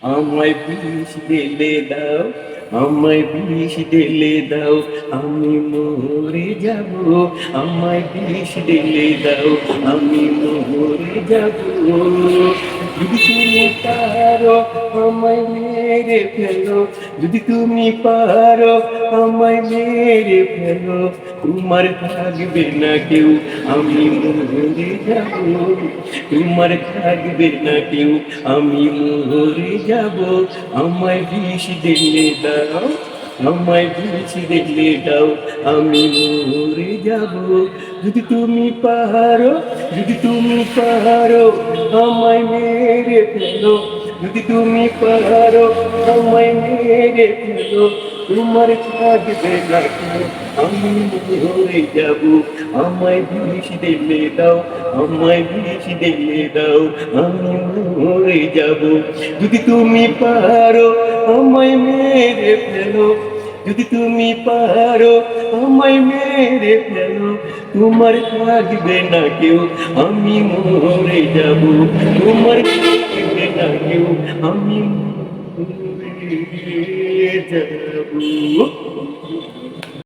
আমায় বিষ ঢেলে দাও, আমায় বিষ ঢেলে দাও, আমি মরে যাব। আমায় বিষ ঢেলে দাও, আমি মরে যাব। যদি তুমি পারো আমায় মেরে ফেলো, যদি তুমি পারো আমায় মেরে ফেলো, তোমার থাকবে না কেউ, আমি মরে যাব। তোমার থাকবে না কেউ, আমি মরে যাব। আমায় বিষ ঢেলে দাও, আমায় বিষ ঢেলে দাও, আমি মরে যাব। যদি তুমি পারো, যদি তুমি পারো আমায় মেরে ফেলো, যদি তুমি পারো আমায় মেরে ফেলো, তোমার থাকবে না কেউ, আমি মরে যাব। আমায় বিষ ঢেলে দাও, আমায় বিষ ঢেলে দাও, আমি মরে যাব। যদি তুমি পারো আমায় মেরে ফেলো, যদি তুমি পারো আমায় মেরে ফেলো, তোমার থাকবে না কেউ, আমি মরে যাব। তোমার থাকবে না কেউ, আমি মরে যাব।